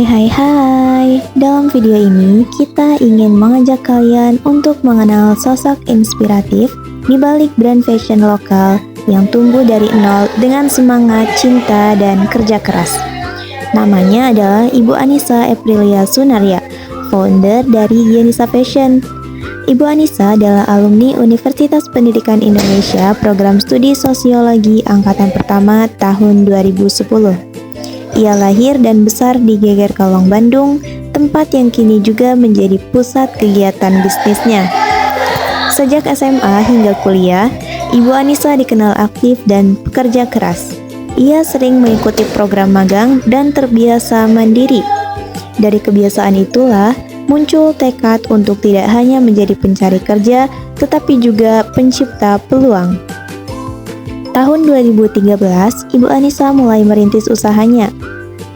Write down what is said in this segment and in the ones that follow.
Hai. Dalam video ini, kita ingin mengajak kalian untuk mengenal sosok inspiratif di balik brand fashion lokal yang tumbuh dari nol dengan semangat, cinta, dan kerja keras. Namanya adalah Ibu Anissa Aprilia Sunaria, founder dari Gianisa Fashion. Ibu Anissa adalah alumni Universitas Pendidikan Indonesia Program Studi Sosiologi Angkatan Pertama tahun 2010. Ia lahir dan besar di Geger Kalong, Bandung, tempat yang kini juga menjadi pusat kegiatan bisnisnya. Sejak SMA hingga kuliah, Ibu Anissa dikenal aktif dan pekerja keras. Ia sering mengikuti program magang dan terbiasa mandiri. Dari kebiasaan itulah muncul tekad untuk tidak hanya menjadi pencari kerja, tetapi juga pencipta peluang. Tahun 2013, Ibu Anissa mulai merintis usahanya.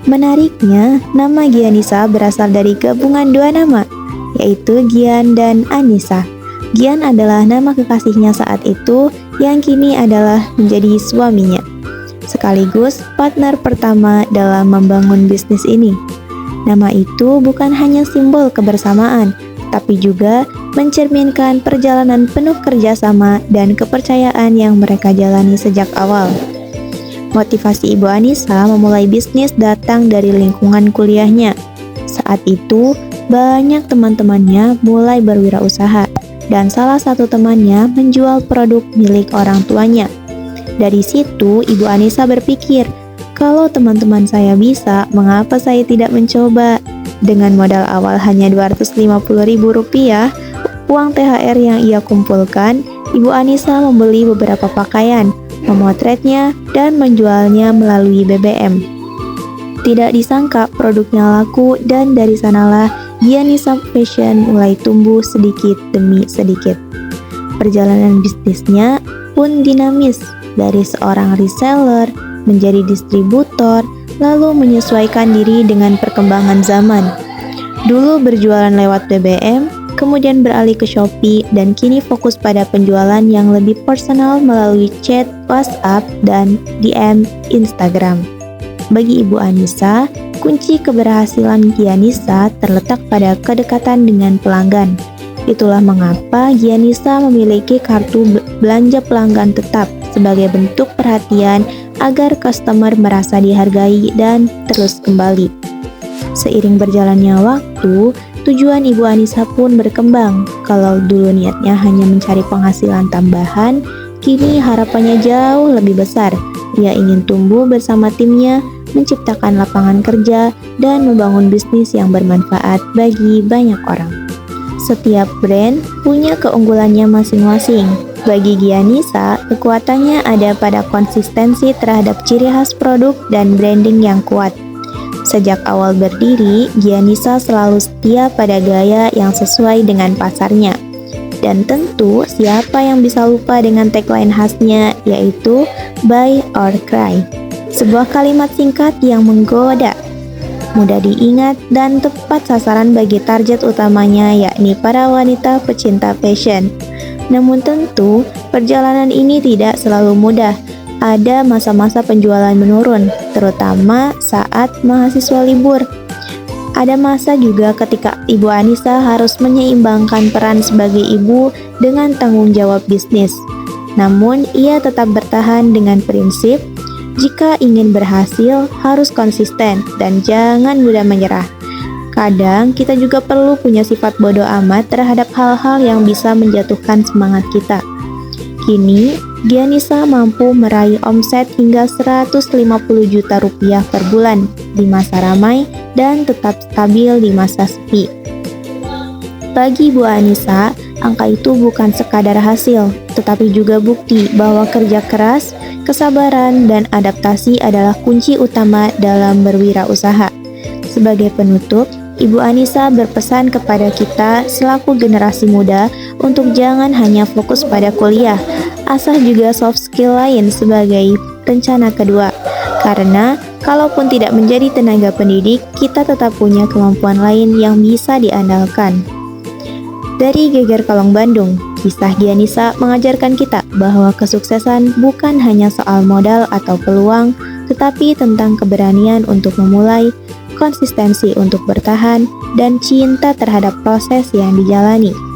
Menariknya, nama Gianisa berasal dari gabungan dua nama, yaitu Gian dan Anissa. Gian adalah nama kekasihnya saat itu, yang kini adalah menjadi suaminya, sekaligus partner pertama dalam membangun bisnis ini. Nama itu bukan hanya simbol kebersamaan, tapi juga mencerminkan perjalanan penuh kerjasama dan kepercayaan yang mereka jalani sejak awal. Motivasi Ibu Anissa memulai bisnis datang dari lingkungan kuliahnya. Saat itu, banyak teman-temannya mulai berwirausaha, dan salah satu temannya menjual produk milik orang tuanya. Dari situ, Ibu Anissa berpikir, kalau teman-teman saya bisa, mengapa saya tidak mencoba? Dengan modal awal hanya Rp250.000, uang THR yang ia kumpulkan, Ibu Anissa membeli beberapa pakaian, memotretnya, dan menjualnya melalui BBM. Tidak disangka produknya laku, dan dari sanalah Gianisa Fashion mulai tumbuh sedikit demi sedikit. Perjalanan bisnisnya pun dinamis, dari seorang reseller menjadi distributor, lalu menyesuaikan diri dengan perkembangan zaman. Dulu berjualan lewat BBM, kemudian beralih ke Shopee, dan kini fokus pada penjualan yang lebih personal melalui chat, WhatsApp, dan DM Instagram. Bagi Ibu Anissa, kunci keberhasilan Gianisa terletak pada kedekatan dengan pelanggan. Itulah mengapa Gianisa memiliki kartu belanja pelanggan tetap sebagai bentuk perhatian agar customer merasa dihargai dan terus kembali. Seiring berjalannya waktu, tujuan Ibu Anissa pun berkembang. Kalau dulu niatnya hanya mencari penghasilan tambahan, kini harapannya jauh lebih besar. Ia ingin tumbuh bersama timnya, menciptakan lapangan kerja, dan membangun bisnis yang bermanfaat bagi banyak orang. Setiap brand punya keunggulannya masing-masing. Bagi Gianisa, kekuatannya ada pada konsistensi terhadap ciri khas produk dan branding yang kuat. Sejak awal berdiri, Gianisa selalu setia pada gaya yang sesuai dengan pasarnya. Dan tentu, siapa yang bisa lupa dengan tagline khasnya, yaitu Buy or Cry. Sebuah kalimat singkat yang menggoda, mudah diingat, dan tepat sasaran bagi target utamanya, yakni para wanita pecinta fashion. Namun tentu, perjalanan ini tidak selalu mudah. Ada masa-masa penjualan menurun, terutama saat mahasiswa libur. Ada masa juga ketika Ibu Anissa harus menyeimbangkan peran sebagai ibu dengan tanggung jawab bisnis. Namun, ia tetap bertahan dengan prinsip, jika ingin berhasil, harus konsisten dan jangan mudah menyerah. Kadang kita juga perlu punya sifat bodoh amat terhadap hal-hal yang bisa menjatuhkan semangat kita. Kini, Gianisa mampu meraih omset hingga Rp150 juta per bulan di masa ramai dan tetap stabil di masa sepi. Bagi Bu Anissa, angka itu bukan sekadar hasil, tetapi juga bukti bahwa kerja keras, kesabaran, dan adaptasi adalah kunci utama dalam berwirausaha. Sebagai penutup, Ibu Anissa berpesan kepada kita selaku generasi muda untuk jangan hanya fokus pada kuliah, asah juga soft skill lain sebagai rencana kedua. Karena kalaupun tidak menjadi tenaga pendidik, kita tetap punya kemampuan lain yang bisa diandalkan. Dari Geger Kalong, Bandung, kisah Gianisa mengajarkan kita bahwa kesuksesan bukan hanya soal modal atau peluang, tetapi tentang keberanian untuk memulai, konsistensi untuk bertahan, dan cinta terhadap proses yang dijalani.